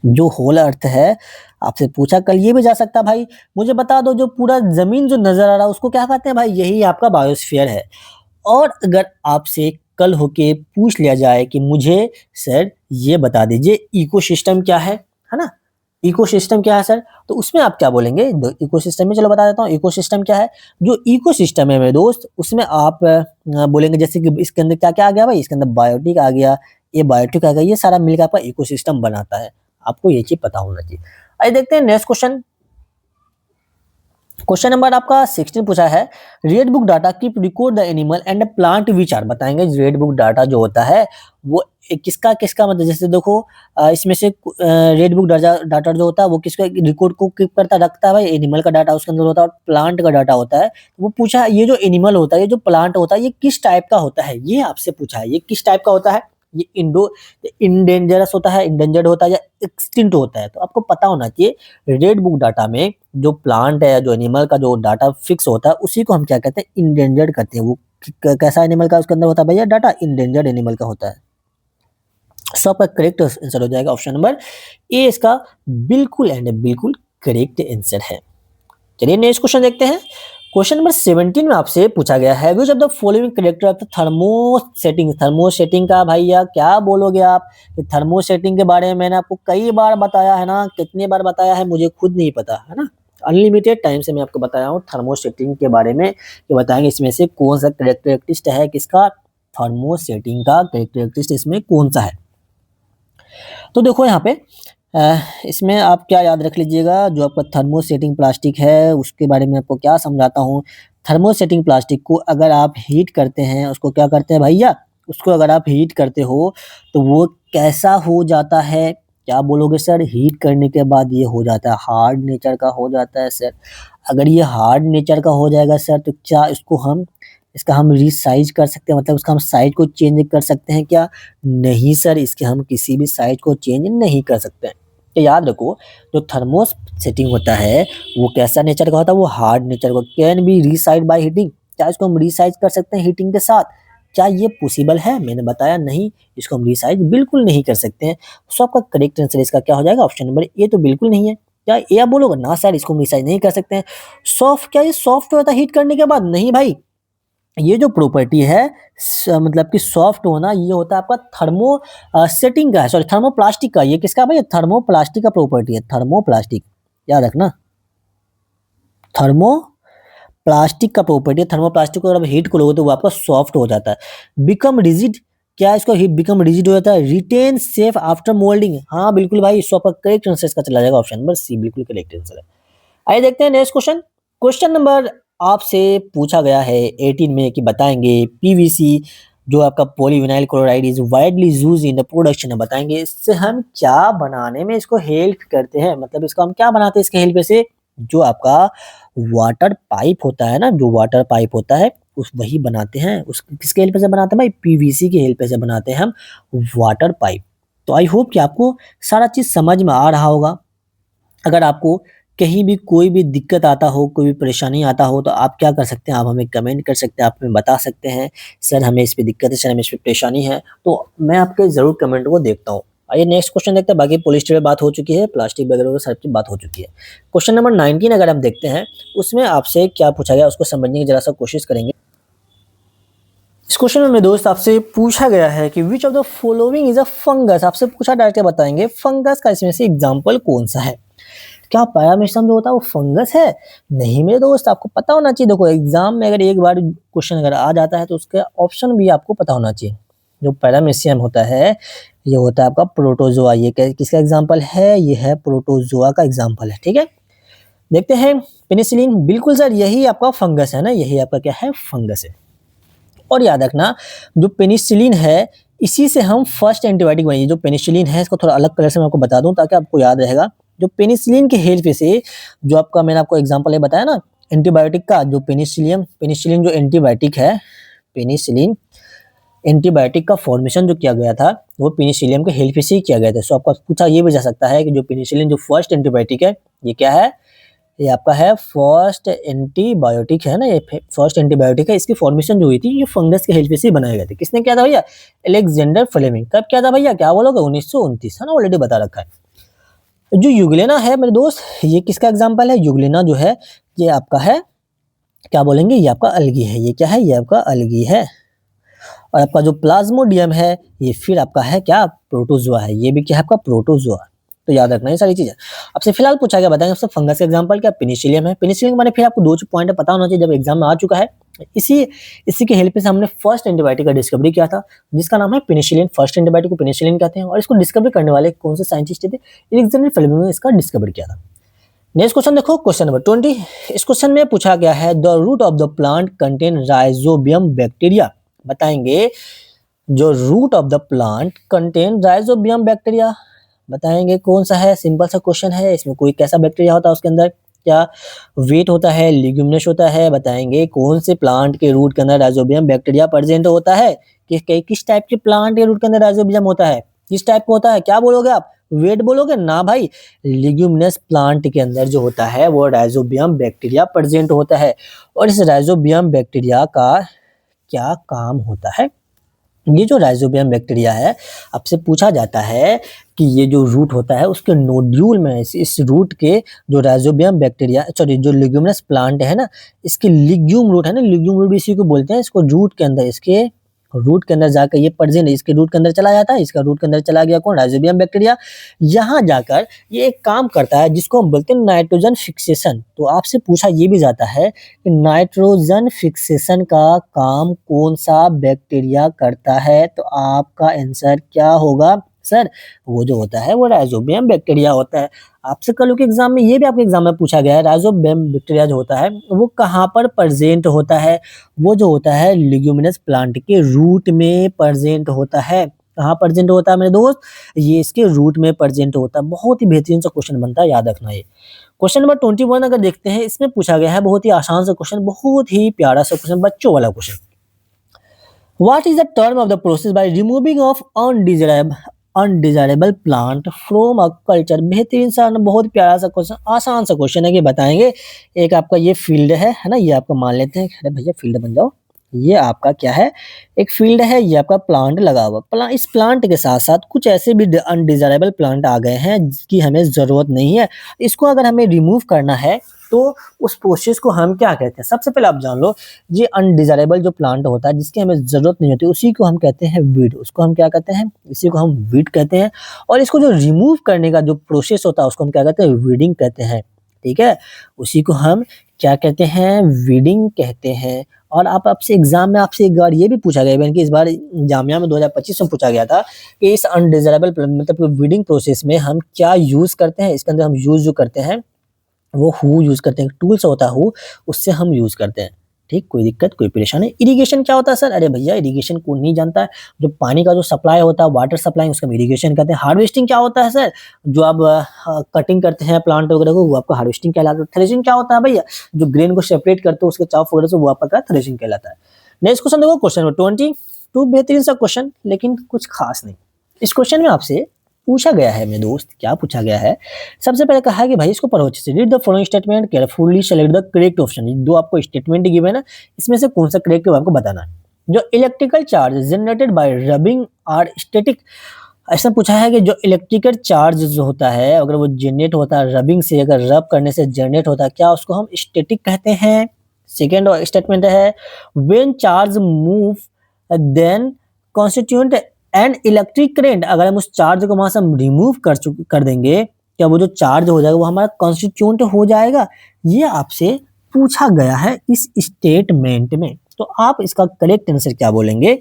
जो होल अर्थ है। आपसे पूछा कल ये भी जा सकता भाई, मुझे बता दो जो पूरा जमीन जो नजर आ रहा है उसको क्या कहते हैं भाई? यही आपका बायोस्फीयर है। और अगर आपसे कल होके पूछ लिया जाए कि मुझे सर ये बता दीजिए इकोसिस्टम क्या है ना, इकोसिस्टम क्या है सर, तो उसमें आप क्या बोलेंगे? इकोसिस्टम में चलो बता देता हूँ इकोसिस्टम क्या है। जो इकोसिस्टम है मेरे दोस्त उसमें आप बोलेंगे जैसे कि इसके अंदर क्या क्या आ गया भाई? इसके अंदर बायोटिक आ गया, ये बायोटिक आ गया, ये सारा मिलकर आपका इकोसिस्टम बनाता है। आपको ये चीज पता होना चाहिए। आइए देखते हैं नेक्स्ट क्वेश्चन। क्वेश्चन नंबर आपका 16 पूछा है red book data keep record the animal and plant which are. बताएंगे रेड बुक डाटा जो होता है वो किसका किसका, मतलब जैसे देखो इसमें से रेड बुक डाटा जो होता है वो किसका रिकॉर्ड को कीप करता रखता है भाई? एनिमल का डाटा उसके अंदर होता है और प्लांट का डाटा होता है। वो पूछा ये जो एनिमल होता है, ये जो प्लांट होता है, ये किस टाइप का होता है? ये आपसे पूछा है, ये किस टाइप का होता है? ये इंडेंजरस होता है, इंडेंजर्ड होता है या एक्सटिंक्ट होता है? तो आपको पता होना चाहिए रेड बुक डाटा में जो प्लांट है, जो एनिमल का जो डाटा फिक्स होता है उसी को हम क्या कहते हैं? इंडेंजर्ड कहते हैं। वो कैसा एनिमल का उसके अंदर होता है भैया? डाटा इंडेंजर्ड एनिमल का होता है। सो आपका करेक्ट आंसर हो जाएगा ऑप्शन नंबर ए, इसका बिल्कुल एंड बिल्कुल करेक्ट आंसर है। चलिए नेक्स्ट क्वेश्चन देखते हैं। क्वेश्चन नंबर 17 में आपसे पूछा गया है which of the following character of the thermosetting. Thermosetting का भैया क्या बोलोगे आप? थर्मोसेटिंग के बारे में मैंने आपको कई बार बताया है ना, कितनी बार बताया है मुझे खुद नहीं पता है ना। अनलिमिटेड टाइम से मैं आपको बताया हूँ थर्मोसेटिंग के बारे में, कि बताएंगे इसमें से कौन सा कैरेक्टरिस्टिक है किसका? थर्मोसेटिंग का कैरेक्टरिस्टिक इसमें कौन सा है? तो देखो यहाँ पे इसमें आप क्या याद रख लीजिएगा, जो आपका थर्मोसेटिंग प्लास्टिक है उसके बारे में आपको क्या समझाता हूँ। थर्मोसेटिंग प्लास्टिक को अगर आप हीट करते हैं, उसको क्या करते हैं भैया? उसको अगर आप हीट करते हो तो वो कैसा हो जाता है? क्या बोलोगे सर? हीट करने के बाद ये हो जाता है हार्ड नेचर का हो जाता है सर। अगर ये हार्ड नेचर का हो जाएगा सर तो क्या इसका हम रीसाइज कर सकते हैं, मतलब उसका हम साइज को चेंज कर सकते हैं क्या? नहीं सर, इसके हम किसी भी साइज को चेंज नहीं कर सकते हैं। तो याद रखो जो थर्मोस सेटिंग होता है वो कैसा नेचर का होता है? वो हार्ड नेचर का। Can be resize by heating, क्या इसको हम रीसाइज कर सकते हैं हीटिंग के साथ? क्या ये पॉसिबल है? मैंने बताया नहीं, इसको हम रीसाइज बिल्कुल नहीं कर सकते हैं। सो आपका करेक्ट आंसर इसका क्या हो जाएगा? ऑप्शन नंबर ए तो बिल्कुल नहीं है। क्या ये आप बोलोगे ना सर इसको हम रीसाइज नहीं कर सकते हैं? सॉफ्ट, क्या ये सॉफ्ट होता है हीट करने के बाद? नहीं भाई, ये जो प्रॉपर्टी है मतलब कि सॉफ्ट होना, ये होता है आपका थर्मो सेटिंग का है, सॉरी थर्मोप्लास्टिक का। ये किसका भाई? थर्मोप्लास्टिक का प्रॉपर्टी है, थर्मोप्लास्टिक, याद रखना। थर्मोप्लास्टिक का प्रॉपर्टी है। थर्मोप्लास्टिक को अगर आप हीट करोगे तो वो आपका सॉफ्ट हो जाता है। बिकम रिजिड, क्या इसको बिकम रिजिड हो जाता है? रिटेन सेफ आफ्टर मोल्डिंग, हाँ बिल्कुल भाई, इसको आपका करेक्ट आंसर इसका चला जाएगा ऑप्शन नंबर सी, बिल्कुल करेक्ट आंसर है। आइए देखते हैं नेक्स्ट क्वेश्चन। क्वेश्चन नंबर आपसे पूछा गया है 18 में कि बताएंगे पीवीसी जो आपका polyvinyl chloride is widely used in the production है। बताएंगे इससे हम क्या बनाने में इसको हेल्प करते हैं, मतलब इसको हम क्या बनाते हैं इसके हेल्प से? जो आपका वाटर पाइप होता है ना, जो वाटर पाइप होता है उस वही बनाते हैं। उस किसके हेल्प से बनाते हैं भाई? पीवीसी के हेल्प से बनाते हैं हम वाटर पाइप। तो आई होप कि आपको सारा चीज समझ में आ रहा होगा। अगर आपको कहीं भी कोई भी दिक्कत आता हो, कोई भी परेशानी आता हो तो आप क्या कर सकते हैं? आप हमें कमेंट कर सकते हैं, आप हमें बता सकते हैं सर हमें इस पे दिक्कत है, सर हमें इस पे परेशानी है, तो मैं आपके ज़रूर कमेंट को देखता हूँ। आइए नेक्स्ट क्वेश्चन देखते हैं। बाकी पॉलिस्टर पे बात हो चुकी है, प्लास्टिक वगैरह की सब बात हो चुकी है। क्वेश्चन नंबर 19 अगर हम देखते हैं उसमें आपसे क्या पूछा गया उसको समझने की जरा सा कोशिश करेंगे। इस क्वेश्चन में मेरे दोस्त आपसे पूछा गया है कि which of the following is a fungus. आपसे पूछा डायरेक्ट बताएंगे फंगस का इसमें से एग्जाम्पल कौन सा है। क्या पैरामीशियम जो होता है वो फंगस है? नहीं मेरे दोस्त, आपको पता होना चाहिए। देखो एग्जाम में अगर एक बार क्वेश्चन अगर आ जाता है तो उसका ऑप्शन भी आपको पता होना चाहिए। जो पैरामीशियम होता है ये होता है आपका प्रोटोजोआ। ये किसका एग्जाम्पल है? ये है प्रोटोजोआ का एग्जाम्पल है। ठीक है, देखते हैं पेनिसिलिन। बिल्कुल सर, यही आपका फंगस है ना, यही आपका क्या है? फंगस है। और याद रखना जो पेनिसिलिन है इसी से हम फर्स्ट एंटीबायोटिक बनी। जो पेनिसिलिन है इसको थोड़ा अलग कलर से मैं आपको बता दूं ताकि आपको याद रहेगा। जो पेनिसिलिन के हेल्प से जो आपका मैंने आपको एग्जांपल ये बताया ना एंटीबायोटिक का, जो पेनिसिलिन जो एंटीबायोटिक है, पेनिसिलिन एंटीबायोटिक का फॉर्मेशन जो किया गया था वो पेनिसिलियम के हेल्प से ही किया गया था। सो आपका पूछा ये भी जा सकता है कि जो पेनिसिलिन जो फर्स्ट एंटीबायोटिक है ये क्या है? ये आपका है फर्स्ट एंटीबायोटिक है ना, ये फर्स्ट एंटीबायोटिक है। इसकी फॉर्मेशन जो हुई थी ये फंगस के हेल्प से ही बनाए गए थे। किसने किया था भैया? Alexander Fleming. कब किया था भैया? क्या बोलोगे? 1929 है ना, ऑलरेडी बता रखा है। जो यूग्लेना है मेरे दोस्त, ये किसका एग्जाम्पल है? यूग्लेना जो है ये आपका है, क्या बोलेंगे, ये आपका अलगी है। ये क्या है? ये आपका अलगी है। और आपका जो प्लाज्मोडियम है ये फिर आपका है क्या? प्रोटोजोआ है। ये भी क्या है? आपका प्रोटोजोआ। तो याद रखना ये सारी चीजें। आपसे फिलहाल पूछा गया, बताएंगे आपसे फंगस का एग्जांपल क्या? पेनिसिलियम है। पेनिसिलियम के बारे में फिर आपको दो पॉइंट पता होना चाहिए जब एग्जाम में आ चुका है। इसी के हेल्प से हमने फर्स्ट एंटीबायोटिक का डिस्कवरी किया था जिसका नाम है पेनिसिलिन। फर्स्ट एंटीबायोटिक को पेनिसिलिन कहते हैं और इसको डिस्कवरी करने वाले कौन से साइंटिस्ट थे? अलेक्जेंडर फ्लेमिंग ने इसका डिस्कवरी किया था। नेक्स्ट क्वेश्चन देखो, क्वेश्चन नंबर 20। इस क्वेश्चन में पूछा गया है the root of the plant contain rhizobium bacteria. बताएंगे जो root of the plant contain rhizobium bacteria, बताएंगे कौन सा है? सिंपल सा क्वेश्चन है। इसमें कोई कैसा बैक्टीरिया होता है उसके अंदर? क्या वेट होता है? लिग्यूमिनस होता है? बताएंगे कौन से प्लांट के रूट के अंदर राइजोबियम बैक्टीरिया प्रेजेंट होता है? किस टाइप के प्लांट के रूट के अंदर राइजोबियम होता है? किस टाइप का होता है? क्या बोलोगे आप? वेट बोलोगे ना भाई। लिग्यूमिनस प्लांट के अंदर जो होता है वो राइजोबियम बैक्टीरिया प्रेजेंट होता है। और इस राइजोबियम बैक्टीरिया का क्या काम होता है? ये जो राइजोबियम बैक्टीरिया है, आपसे पूछा जाता है कि ये जो रूट होता है उसके नोड्यूल में इस रूट के जो राइजोबियम बैक्टीरिया, सॉरी जो लिग्यूमिनस प्लांट है ना, इसके लिग्यूम रूट है ना, लिग्यूम रूट इसी को बोलते हैं। इसको रूट के अंदर, इसके रूट के अंदर जाकर ये प्रेजेंट, इसके रूट के अंदर चला जाता है। इसका रूट के अंदर चला गया कौन? Rhizobium bacteria. यहाँ जाकर ये एक काम करता है जिसको हम बोलते हैं नाइट्रोजन फिक्सेशन। तो आपसे पूछा ये भी जाता है कि नाइट्रोजन फिक्सेशन का काम कौन सा बैक्टीरिया करता है? तो आपका आंसर क्या होगा सर? वो जो होता है वो राइजोबियम बैक्टीरिया होता है। आपसे कल के एग्जाम में ये भी आपके एग्जाम में पूछा गया है, राइजोबियम बैक्टीरिया जो होता है वो कहाँ पर प्रेजेंट होता है? वो जो होता है लिग्यूमिनस प्लांट के रूट में प्रेजेंट होता है। कहाँ प्रेजेंट होता है मेरे दोस्त? ये इसके रूट में प्रेजेंट होता है। बहुत ही बेहतरीन सा क्वेश्चन बनता है, याद रखना ये। क्वेश्चन नंबर 21 अगर देखते हैं, इसमें पूछा गया है बहुत ही आसान सा क्वेश्चन, बहुत ही प्यारा सा क्वेश्चन, बच्चों वाला question. What is the term of the process by removing of undesirable plant from a culture? बेहतरीन सा, बहुत प्यारा सा क्वेश्चन, आसान सा क्वेश्चन है कि बताएंगे। एक आपका ये फील्ड है ना, ये आपका मान लेते हैं, अरे भैया फील्ड बन जाओ। ये आपका क्या है? एक फील्ड है, ये आपका प्लांट लगा हुआ। इस प्लांट के साथ साथ कुछ ऐसे भी अनडिजायरेबल प्लांट आ गए हैं जिसकी हमें जरूरत नहीं है। इसको अगर हमें रिमूव करना है तो उस प्रोसेस को हम क्या कहते हैं? सबसे पहले आप जान लो, ये अनडिजायरेबल जो प्लांट होता है जिसकी हमें जरूरत नहीं होती उसी को हम कहते हैं वीड। उसको हम क्या कहते हैं? इसी को हम वीड कहते हैं। और इसको जो रिमूव करने का जो प्रोसेस होता है उसको हम क्या कहते हैं? वीडिंग कहते हैं। ठीक है, उसी को हम क्या कहते हैं? वीडिंग कहते हैं। और आपसे एग्जाम में आपसे एक बार ये भी पूछा गया कि इस बार जामिया में 2025 में पूछा गया था कि इस अनडिजायरेबल मतलब वीडिंग प्रोसेस में हम क्या यूज करते हैं? इसके अंदर हम यूज जो करते हैं वो हु यूज करते हैं, टूल्स होता है हु, उससे हम यूज करते हैं। ठीक, कोई दिक्कत कोई परेशानी? इरिगेशन क्या होता है सर? अरे भैया इरिगेशन कौन नहीं जानता है? जो पानी का जो सप्लाई होता है, वाटर सप्लाई, उसका हम इरिगेशन कहते हैं। हार्वेस्टिंग क्या होता है सर? जो आप कटिंग करते हैं प्लांट वगैरह को, वो आपका हार्वेस्टिंग कहलाता है। थ्रेशिंग क्या होता है भैया? जो ग्रेन को सेपरेट करते हो उसके चाफ वगैरह से, वो आपका थ्रेशिंग कहलाता है। नेक्स्ट क्वेश्चन देखो, क्वेश्चन नंबर 22। बेहतरीन सा क्वेश्चन लेकिन कुछ खास नहीं। इस क्वेश्चन में आपसे पूछा गया है मेरे दोस्त, क्या पूछा गया है? सबसे पहले कहा है कि भाई इसको पढ़ो अच्छे से। Read the following statement carefully, select the correct option. दो आपको स्टेटमेंट गिवन है ना, इसमें से कौन सा करेक्ट है आपको बताना है। जो electrical charge generated by rubbing are static, ऐसा पूछा है कि जो इलेक्ट्रिकल चार्ज जो होता है अगर वो जनरेट होता है रबिंग से, अगर रब करने से जनरेट होता है, क्या उसको हम स्टैटिक कहते हैं? सेकेंड स्टेटमेंट है when charge move then constituent and electric current, अगर हम उस चार्ज को वहां से हम रिमूव कर देंगे, क्या वो जो चार्ज हो जाएगा वो हमारा कॉन्स्टिट्यूएंट हो जाएगा? ये आपसे पूछा गया है इस स्टेटमेंट में। तो आप इसका करेक्ट आंसर क्या बोलेंगे?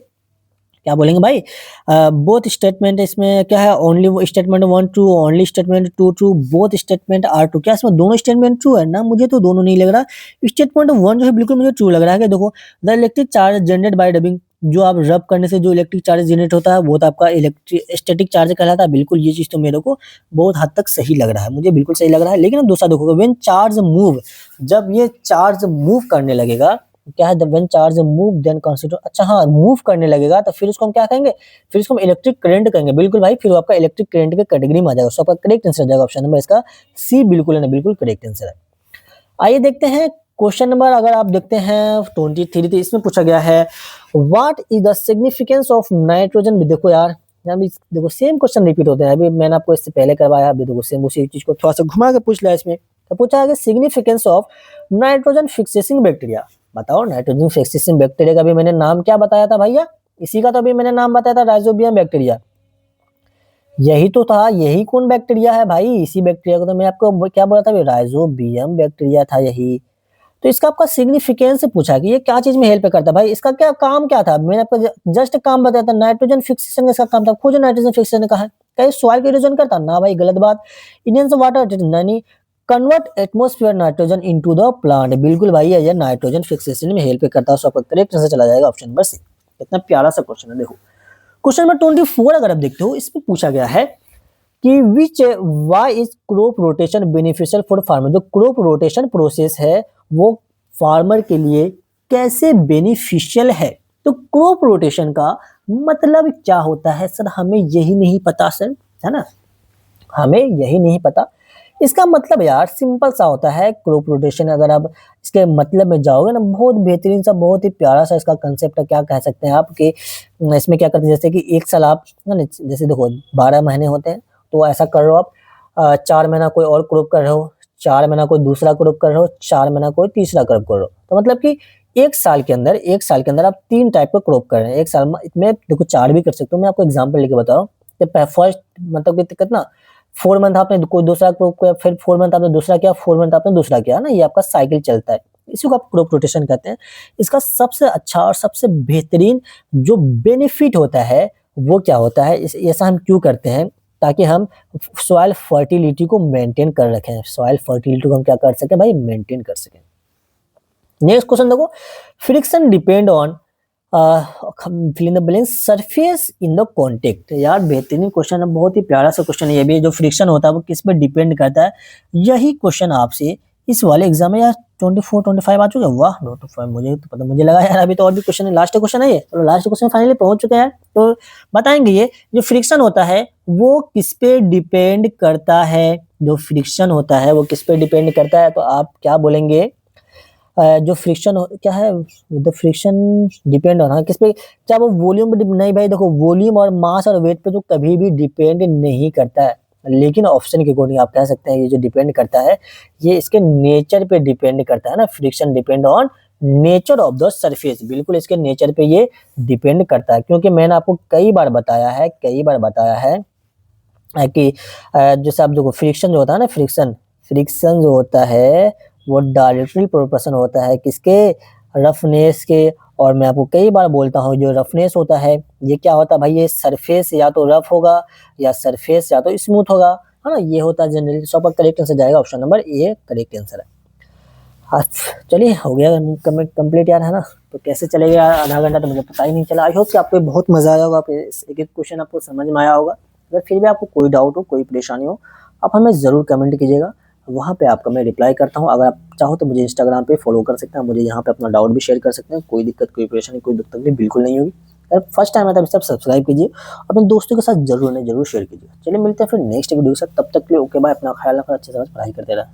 क्या बोलेंगे भाई? बोथ स्टेटमेंट, इसमें क्या है, only statement 1 true, only statement 2 true, both statement are true. क्या इसमें दोनों स्टेटमेंट ट्रू है ना? मुझे तो दोनों नहीं लग रहा। स्टेटमेंट 1 जो है बिल्कुल मुझे ट्रू लग रहा है कि देखो the electric charge generate bye rubbing, जो आप रब करने से जो इलेक्ट्रिक चार्ज जनरेट होता है वो तो आपका इलेक्ट्रिक स्टैटिक चार्ज कहलाता है। बिल्कुल ये चीज तो मेरे को बहुत हद तक सही लग रहा है, मुझे बिल्कुल सही लग रहा है। लेकिन दूसरा देखो, व्हेन चार्ज मूव, जब ये चार्ज मूव करने लगेगा, क्या है, when charge move then constitute, अच्छा हाँ, मूव करने लगेगा तो फिर उसको हम क्या कहेंगे? फिर इसको हम इलेक्ट्रिक करंट कहेंगे। बिल्कुल भाई, फिर वो आपका इलेक्ट्रिक करंट के कैटेगरी में आ जाएगा। सो आपका करेक्ट आंसर आ जाएगा ऑप्शन नंबर इसका सी, बिल्कुल है ना, बिल्कुल करेक्ट आंसर है। आइए देखते हैं क्वेश्चन नंबर, अगर आप देखते हैं 23, तो इसमें पूछा गया है what is the significance of nitrogen. देखो यार, यहाँ भी देखो सेम क्वेश्चन रिपीट होते हैं। अभी मैंने आपको इससे पहले करवाया, अभी देखो सेम उसी चीज को थोड़ा सा घुमा के पूछ लिया इसमें। तो पूछा है कि सिग्निफिकेंस ऑफ नाइट्रोजन फिक्सेसिंग बैक्टीरिया। बताओ, नाइट्रोजन फिक्सेसिंग बैक्टीरिया का भी मैंने नाम क्या बताया था भैया? इसी का तो अभी मैंने नाम बताया था, राइजोबियम बैक्टीरिया। यही तो था, यही कौन बैक्टीरिया है भाई? इसी बैक्टीरिया को तो मैं आपको क्या बोला था, राइजोबियम बैक्टीरिया था यही। तो इसका आपका सिग्निफिकेंस पूछा कि ये क्या चीज में हेल्प करता है भाई, इसका क्या काम क्या था? मैंने आपको जस्ट काम बताया था, नाइट्रोजन फिक्सेशन इसका काम था। खोजो नाइट्रोजन फिक्सेशन का है, क्या सॉइल का इरोजन करता? ना भाई, गलत बात। इंडियन वाटर यानी convert atmosphere nitrogen into the plant. बिल्कुल भाई, ये नाइट्रोजन फिक्सेशन में हेल्प करता है। सो आपका करेक्ट आंसर चला जाएगा ऑप्शन नंबर सी। कितना प्यारा सा क्वेश्चन है। देखो क्वेश्चन नंबर 24 अगर आप देखते हो, इसमें पूछा गया है कि which why is crop rotation beneficial for farmer. जो क्रॉप रोटेशन प्रोसेस है वो फार्मर के लिए कैसे बेनिफिशियल है? तो क्रॉप रोटेशन का मतलब क्या होता है सर? हमें यही नहीं पता सर, है ना, हमें यही नहीं पता। इसका मतलब यार सिंपल सा होता है क्रॉप रोटेशन। अगर आप इसके मतलब में जाओगे ना, बहुत बेहतरीन सा, बहुत ही प्यारा सा इसका कंसेप्ट है। क्या कह सकते हैं आप कि इसमें क्या करते हैं, जैसे कि एक साल आप ना, जैसे देखो 12 महीने होते हैं, तो ऐसा कर रहे हो आप, 4 महीना कोई और क्रॉप कर रहे हो, 4 महीना कोई दूसरा क्रॉप कर रहे हो, 4 महीना कोई तीसरा क्रॉप कर रहे हो। तो मतलब कि एक साल के अंदर आप 3 टाइप का क्रॉप कर रहे हैं। एक साल में देखो 4 भी कर सकते हो। मैं आपको एग्जाम्पल लेके बता रहा हूँ। फर्स्ट मतलब कि कितना, 4 मंथ आपने कोई दूसरा क्रॉप किया, फिर 4 मंथ आपने दूसरा किया, 4 मंथ आपने दूसरा किया ना, ये आपका साइकिल चलता है। इसी को आप क्रॉप रोटेशन कहते हैं। इसका सबसे अच्छा और सबसे बेहतरीन जो बेनिफिट होता है वो क्या होता है, ऐसा हम क्यों करते हैं? ताकि हम सॉइल फर्टिलिटी को मेंटेन कर रखें। सॉइल फर्टिलिटी को हम क्या कर सकें भाई? मेंटेन कर सकें। नेक्स्ट क्वेश्चन देखो, friction depend on fill in the blanks surface in the contact. यार बेहतरीन क्वेश्चन है, बहुत ही प्यारा सा क्वेश्चन है ये भी। जो फ्रिक्शन होता है वो किस पे डिपेंड करता है, यही क्वेश्चन आपसे इस वाले एग्जाम में यार 24 25 आ चुके हैं। वाह, नोट टू फाइव, मुझे तो पता, मुझे लगा यार अभी तो और भी क्वेश्चन है। लास्ट क्वेश्चन है ये, तो लास्ट क्वेश्चन फाइनली पहुंच चुके हैं। तो बताएंगे ये जो फ्रिक्शन होता है वो किस पे डिपेंड करता है? जो फ्रिक्शन होता है वो किस पे डिपेंड करता है? तो आप क्या बोलेंगे? जो फ्रिक्शन क्या है, द फ्रिक्शन डिपेंड ऑन, किस पे? क्या वो वॉल्यूम पे नहीं भाई, देखो वॉल्यूम और मास और वेट पे तो कभी भी डिपेंड नहीं करता है। लेकिन ऑप्शन के अकॉर्डिंग आप कह सकते हैं ये जो डिपेंड करता है ये इसके नेचर पे डिपेंड करता है ना। Friction depend on nature of the surface. बिल्कुल इसके नेचर पे ये डिपेंड करता है, क्योंकि मैंने आपको कई बार बताया है कि जैसे आप देखो फ्रिक्शन जो होता है ना, फ्रिक्शन जो होता है वो डायरेक्टली प्रोपोर्शन होता है किसके? रफनेस के। और मैं आपको कई बार बोलता हूँ जो रफनेस होता है ये क्या होता है भाई? ये सरफेस या तो रफ होगा या सरफेस या तो स्मूथ होगा, है ना, ये होता है जनरली। सो आपका करेक्ट आंसर जाएगा option number A, correct answer है। हाँ चलिए, हो गया कंप्लीट यार, है ना। तो कैसे चलेगा यार आधा घंटा, तो मुझे पता ही नहीं चला। आई होप कि आपको बहुत मजा आया होगा, एक एक क्वेश्चन आपको समझ में आया होगा। अगर फिर भी आपको कोई डाउट हो, कोई परेशानी हो, आप हमें ज़रूर कमेंट कीजिएगा, वहाँ पे आपका मैं रिप्लाई करता हूँ। अगर आप चाहो तो मुझे इंस्टाग्राम पे फॉलो कर सकते हैं, मुझे यहाँ पे अपना डाउट भी शेयर कर सकते हैं। कोई दिक्कत, कोई परेशानी, कोई दुख तकलीफ बिल्कुल नहीं होगी। अगर फर्स्ट टाइम है तब सब सब्सक्राइब कीजिए, अपने दोस्तों के साथ जरूर शेयर कीजिए। चलिए मिलते हैं फिर नेक्स्ट वीडियो के साथ, तब तक के लिए ओके बाय, अपना ख्याल रखना, अच्छे से पढ़ाई करते रहा।